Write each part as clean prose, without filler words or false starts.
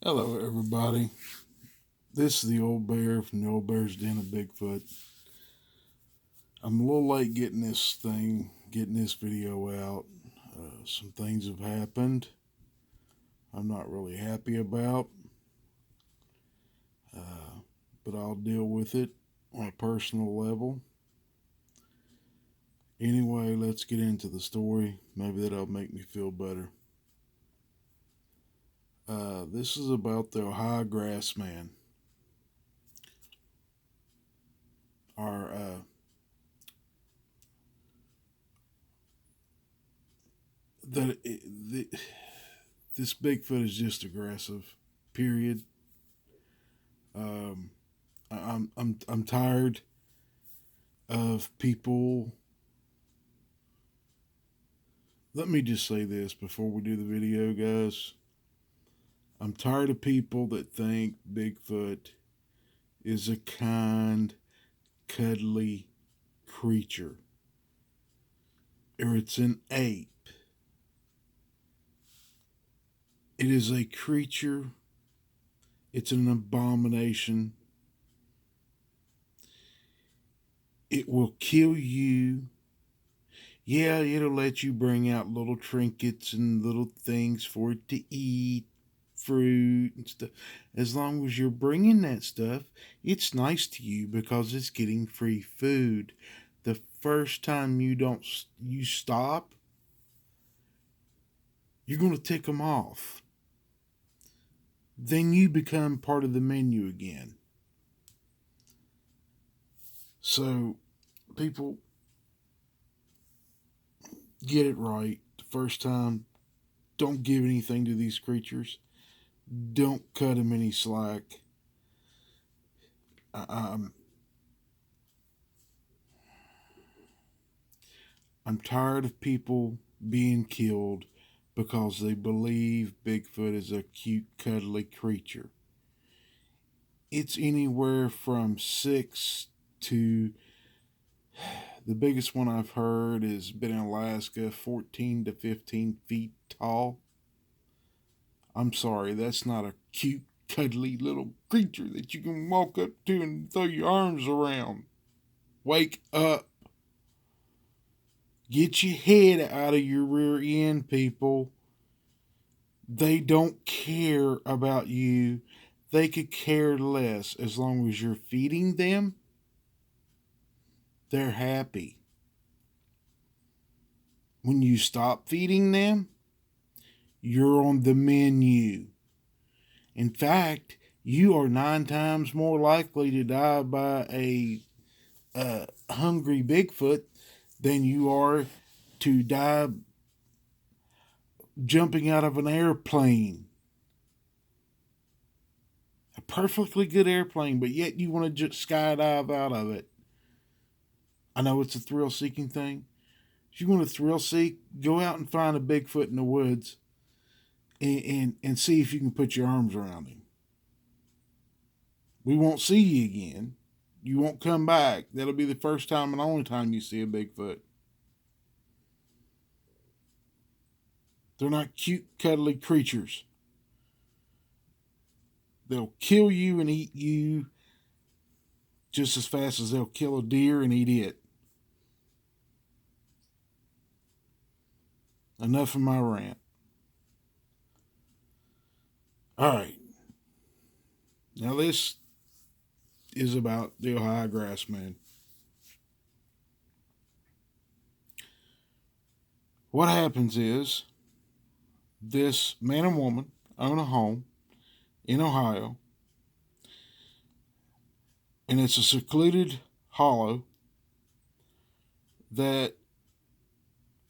Hello, everybody. This is the old bear from the Old Bear's Den of Bigfoot. I'm a little late getting this video out. Some things have happened I'm not really happy about, but I'll deal with it on a personal level. Anyway, let's get into the story. Maybe that'll make me feel better. This is about the Ohio Grassman. Our the, this Bigfoot is just aggressive. Period. Um, I'm tired of people. Let me just say this before we do the video, guys. I'm tired of people that think Bigfoot is a kind, cuddly creature, or it's an ape. It is a creature. It's an abomination. It will kill you. Yeah, it'll let you bring out little trinkets and little things for it to eat, fruit and stuff. As long as you're bringing that stuff, it's nice to you because it's getting free food. The first time you stop, you're going to tick them off. Then you become part of the menu again. So, people, get it right the first time. Don't give anything to these creatures. Don't cut them any slack. I'm tired of people being killed because they believe Bigfoot is a cute, cuddly creature. It's anywhere from 6 to the biggest one I've heard has been in Alaska, 14 to 15 feet tall. I'm sorry, that's not a cute, cuddly little creature that you can walk up to and throw your arms around. Wake up. Get your head out of your rear end, people. They don't care about you. They could care less as long as you're feeding them. They're happy. When you stop feeding them, you're on the menu. In fact, you are 9 times more likely to die by a hungry Bigfoot than you are to die jumping out of an airplane. A perfectly good airplane, but yet you want to just skydive out of it. I know it's a thrill-seeking thing. If you want to thrill-seek, go out and find a Bigfoot in the woods and see if you can put your arms around him. We won't see you again. You won't come back. That'll be the first time and only time you see a Bigfoot. They're not cute, cuddly creatures. They'll kill you and eat you just as fast as they'll kill a deer and eat it. Enough of my rant. All right. Now this is about the Ohio Grassman. What happens is this man and woman own a home in Ohio, and it's a secluded hollow that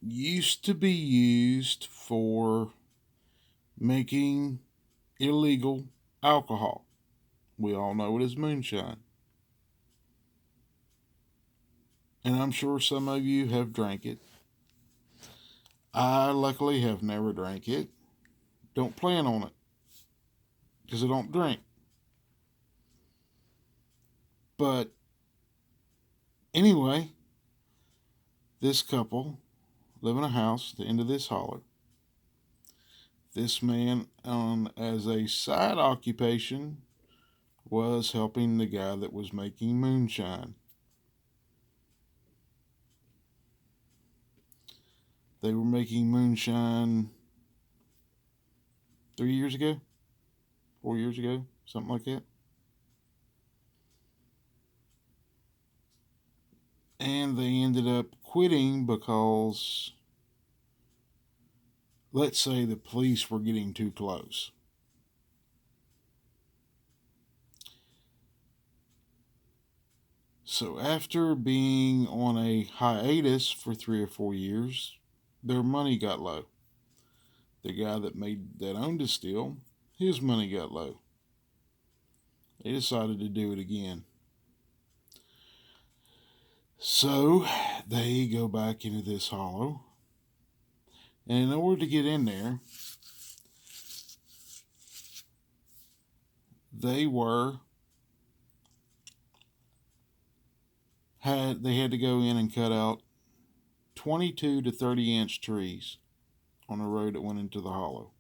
used to be used for making illegal alcohol. We all know it as moonshine. And I'm sure some of you have drank it. I luckily have never drank it. Don't plan on it because I don't drink. But anyway, this couple live in a house at the end of this holler. this man, as a side occupation, was helping the guy that was making moonshine. They were making moonshine 3 years ago, 4 years ago, something like that. And they ended up quitting because, let's say, the police were getting too close. So after being on a hiatus for 3 or 4 years, their money got low. The guy that owned the still, his money got low. They decided to do it again. So they go back into this hollow. And in order to get in there, they had to go in and cut out 22 to 30-inch trees on a road that went into the hollow.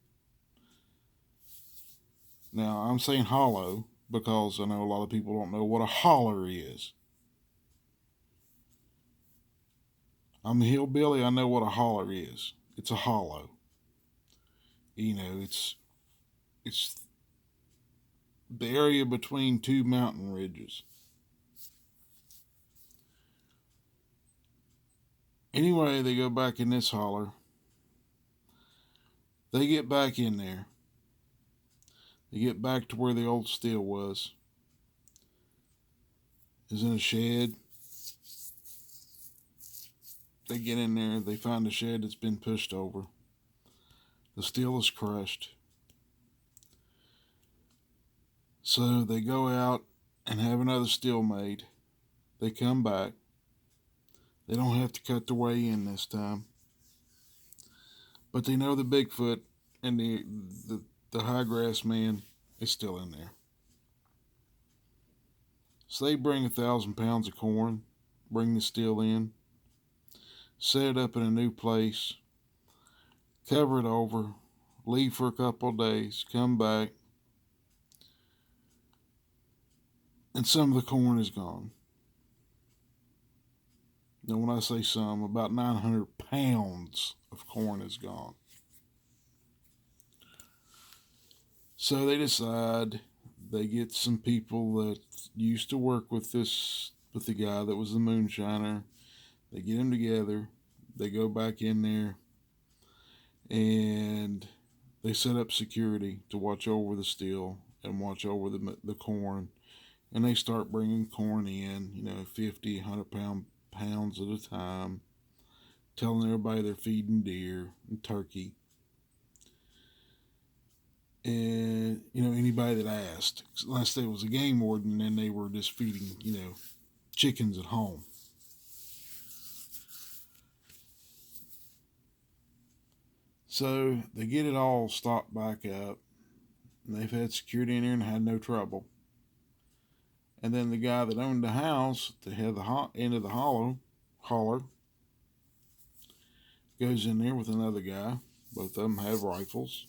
Now, I'm saying hollow because I know a lot of people don't know what a holler is. I'm a hillbilly. I know what a holler is. It's a hollow. You know, it's the area between two mountain ridges. Anyway, they go back in this holler. They get back in there. They get back to where the old still was. It's in a shed. They get in there. They find a shed that's been pushed over. The steel is crushed. So they go out and have another still made. They come back. They don't have to cut their way in this time. But they know the Bigfoot and the high Grassman is still in there. So they bring 1,000 pounds of corn, bring the steel in, set it up in a new place, cover it over, leave for a couple of days, come back, and some of the corn is gone. Now, when I say some, about 900 pounds of corn is gone. So they decide, they get some people that used to work with the guy that was the moonshiner. They get them together. They go back in there and they set up security to watch over the steel and watch over the corn. And they start bringing corn in, 50, 100 pounds at a time, telling everybody they're feeding deer and turkey. And, anybody that asked. Last day was a game warden, and they were just feeding, chickens at home. So they get it all stocked back up, and they've had security in there and had no trouble. And then the guy that owned the house that had the end of the holler goes in there with another guy. Both of them have rifles.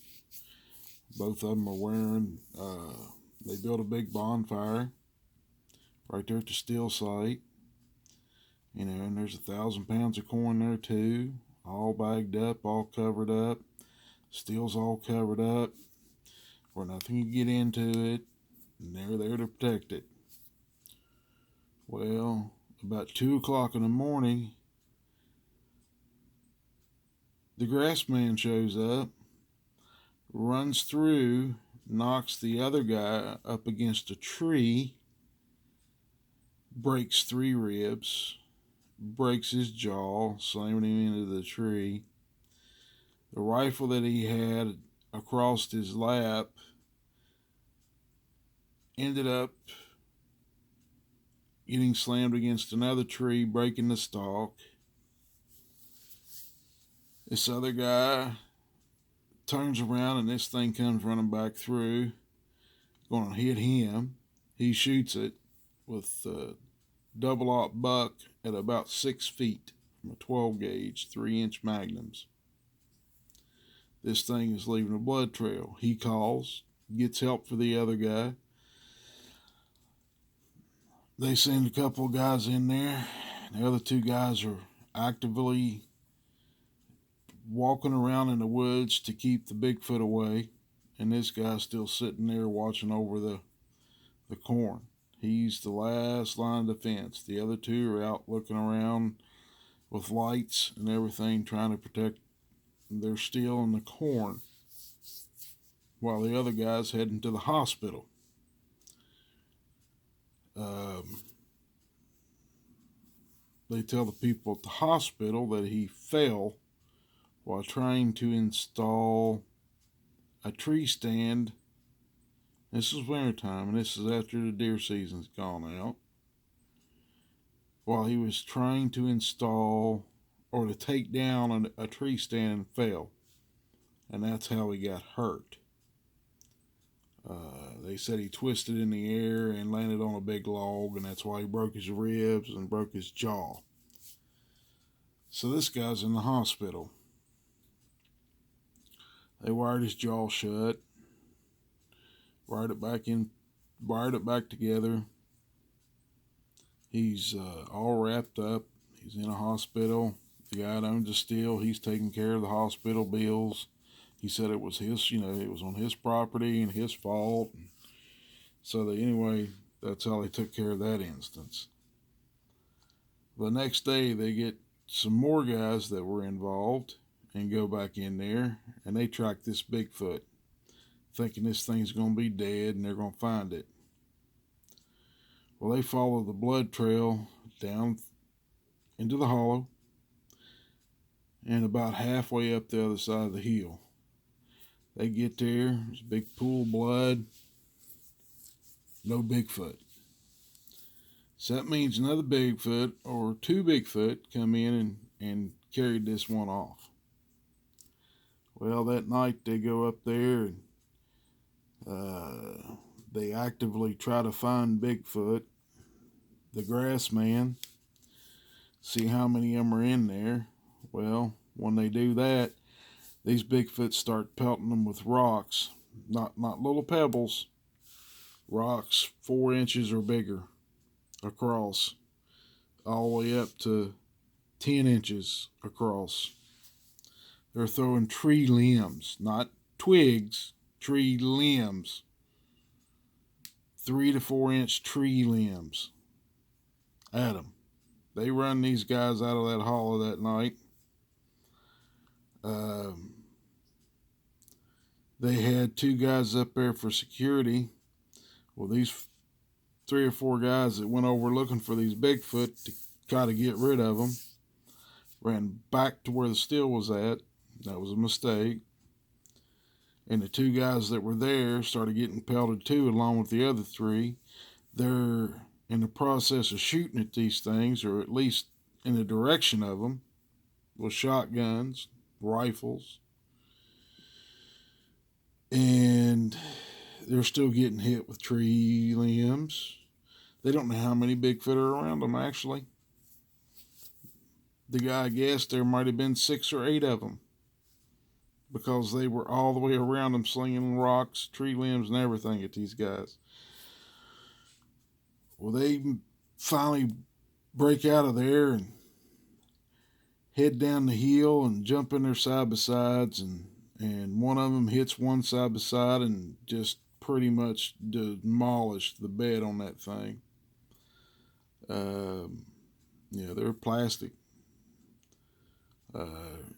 Both of them are wearing, they built a big bonfire right there at the steel site. And there's 1,000 pounds of corn there too, all bagged up, all covered up. Steel's all covered up where nothing can get into it, and they're there to protect it. Well, about 2 o'clock in the morning, the Grassman shows up, runs through, knocks the other guy up against a tree, breaks 3 ribs, breaks his jaw, slamming him into the tree. The rifle that he had across his lap ended up getting slammed against another tree, breaking the stalk. This other guy turns around and this thing comes running back through, going to hit him. He shoots it with a double-aught buck at about 6 feet from a 12 gauge, 3-inch magnums. this thing is leaving a blood trail. He calls, gets help for the other guy. They send a couple of guys in there. The other two guys are actively walking around in the woods to keep the Bigfoot away. And this guy's still sitting there watching over the corn. He's the last line of defense. The other two are out looking around with lights and everything, trying to protect their steel and the corn, while the other guy's heading to the hospital. They tell the people at the hospital that he fell while trying to install a tree stand. This is wintertime, and this is after the deer season's gone out. While he was trying to install or to take down a tree stand and fell. And that's how he got hurt. They said he twisted in the air and landed on a big log, and that's why he broke his ribs and broke his jaw. So this guy's in the hospital. They wired his jaw shut, wired it back together. He's all wrapped up. He's in a hospital. The guy that owns the steel, he's taking care of the hospital bills. He said it was his, it was on his property and his fault. So anyway, that's how they took care of that instance. The next day, they get some more guys that were involved and go back in there, and they track this Bigfoot, thinking this thing's going to be dead and they're going to find it. Well, they follow the blood trail down into the hollow and about halfway up the other side of the hill. They get there, there's a big pool of blood, no Bigfoot. So that means another Bigfoot or two Bigfoot come in and carried this one off. Well, that night they go up there and they actively try to find Bigfoot, the Grassman, see how many of them are in there. Well, when they do that, these Bigfoots start pelting them with rocks, not little pebbles, rocks 4 inches or bigger across, all the way up to 10 inches across. They're throwing tree limbs, not twigs, tree limbs. 3 to 4 inch tree limbs at them. They run these guys out of that hollow that night. They had 2 guys up there for security. Well, these 3 or 4 guys that went over looking for these Bigfoot to try to get rid of them ran back to where the steel was at. That was a mistake. And the 2 guys that were there started getting pelted too, along with the other 3. They're in the process of shooting at these things, or at least in the direction of them, with shotguns, rifles. And they're still getting hit with tree limbs. They don't know how many Bigfoot are around them, actually. The guy guessed there might have been 6 or 8 of them, because they were all the way around them slinging rocks, tree limbs, and everything at these guys. Well, they finally break out of there and head down the hill and jump in their side-by-sides, and one of them hits one side-by-side and just pretty much demolished the bed on that thing. They're plastic.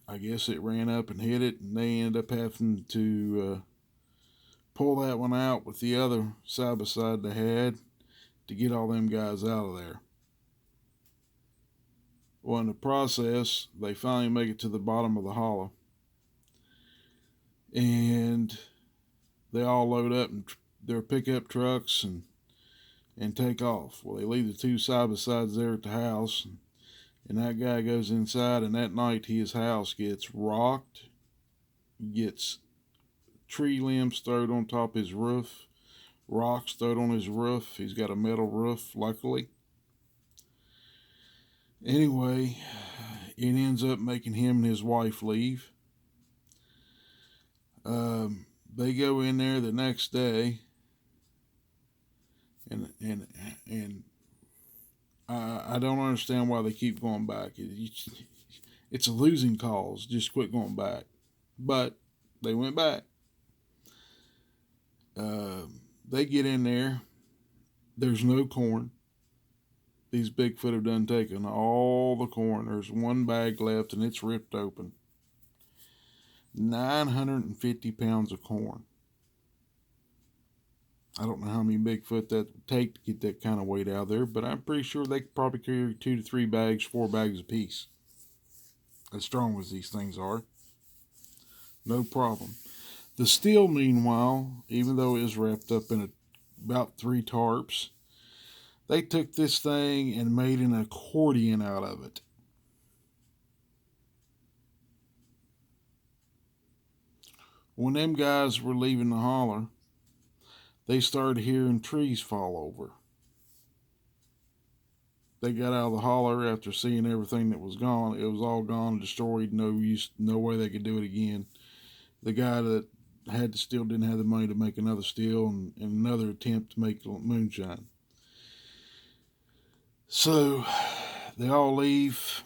I guess it ran up and hit it, and they ended up having to pull that one out with the other side-by-side they had to get all them guys out of there. Well, in the process, they finally make it to the bottom of the hollow, and they all load up in their pickup trucks and take off. Well, they leave the 2 side-by-sides there at the house, and that guy goes inside, and that night his house gets rocked, gets tree limbs thrown on top of his roof, rocks thrown on his roof. He's got a metal roof, luckily. Anyway, it ends up making him and his wife leave. They go in there the next day, and I don't understand why they keep going back. It's a losing cause. Just quit going back. But they went back. They get in there. There's no corn. These Bigfoot have done taken all the corn. There's one bag left, and it's ripped open. 950 pounds of corn. I don't know how many Bigfoot that would take to get that kind of weight out of there, but I'm pretty sure they could probably carry 2 to 3 bags, 4 bags apiece. As strong as these things are. No problem. The steel, meanwhile, even though it was wrapped up in about 3 tarps, they took this thing and made an accordion out of it. When them guys were leaving the holler, they started hearing trees fall over. They got out of the holler after seeing everything that was gone. It was all gone, destroyed, no use, no way they could do it again. The guy that had the steel didn't have the money to make another steel and another attempt to make moonshine. So they all leave.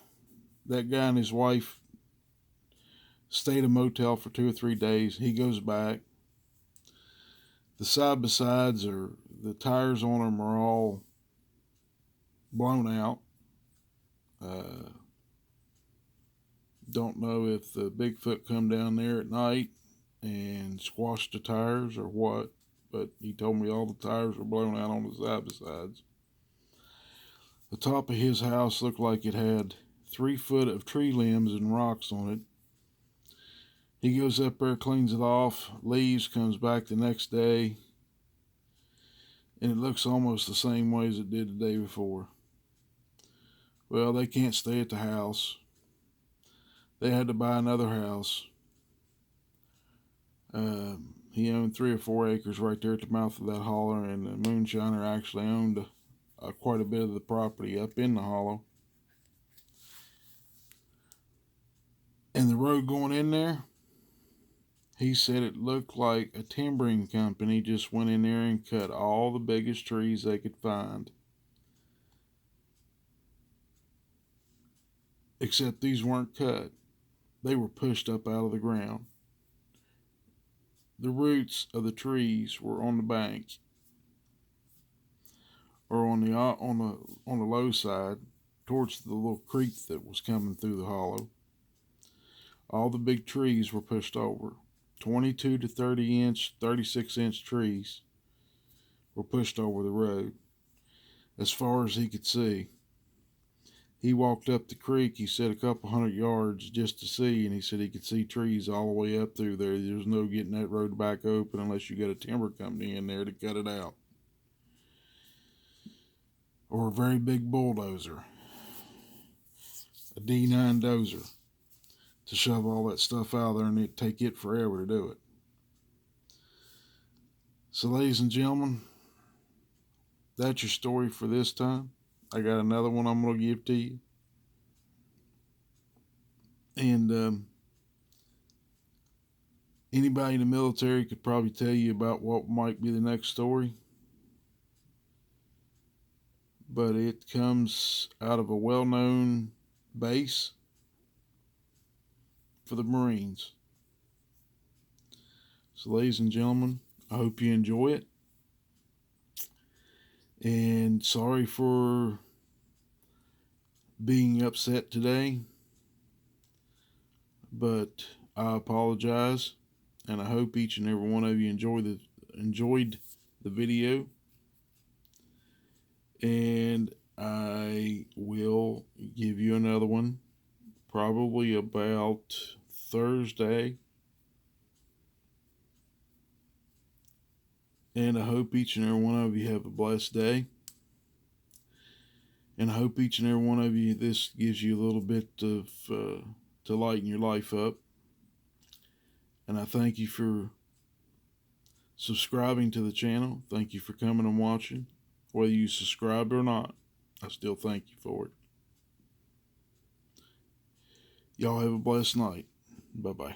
That guy and his wife stayed at a motel for 2 or 3 days. He goes back. The side-by-sides the tires on them are all blown out. Don't know if the Bigfoot come down there at night and squashed the tires or what, but he told me all the tires were blown out on the side-by-sides. The top of his house looked like it had 3 foot of tree limbs and rocks on it. He goes up there, cleans it off, leaves, comes back the next day, and it looks almost the same way as it did the day before. Well, they can't stay at the house. They had to buy another house. He owned 3 or 4 acres right there at the mouth of that holler, and the moonshiner actually owned quite a bit of the property up in the hollow. And the road going in there, he said it looked like a timbering company just went in there and cut all the biggest trees they could find. Except these weren't cut. They were pushed up out of the ground. The roots of the trees were on the bank, or on the low side, towards the little creek that was coming through the hollow. All the big trees were pushed over. 22 to 30 inch, 36 inch trees were pushed over the road as far as he could see. He walked up the creek, he said a couple 100 yards just to see, and he said he could see trees all the way up through there. There's no getting that road back open unless you got a timber company in there to cut it out. Or a very big bulldozer. A D9 dozer. To shove all that stuff out there, and it'd take it forever to do it. So, ladies and gentlemen, that's your story for this time. I got another one I'm going to give to you. And anybody in the military could probably tell you about what might be the next story. But it comes out of a well-known base for the Marines. So, ladies and gentlemen, I hope you enjoy it. And sorry for being upset today, but I apologize, and I hope each and every one of you enjoyed the video. And I will give you another one probably about Thursday. And I hope each and every one of you have a blessed day. And I hope each and every one of you, this gives you a little bit of to lighten your life up. And I thank you for subscribing to the channel. Thank you for coming and watching. Whether you subscribed or not, I still thank you for it. Y'all have a blessed night. Bye-bye.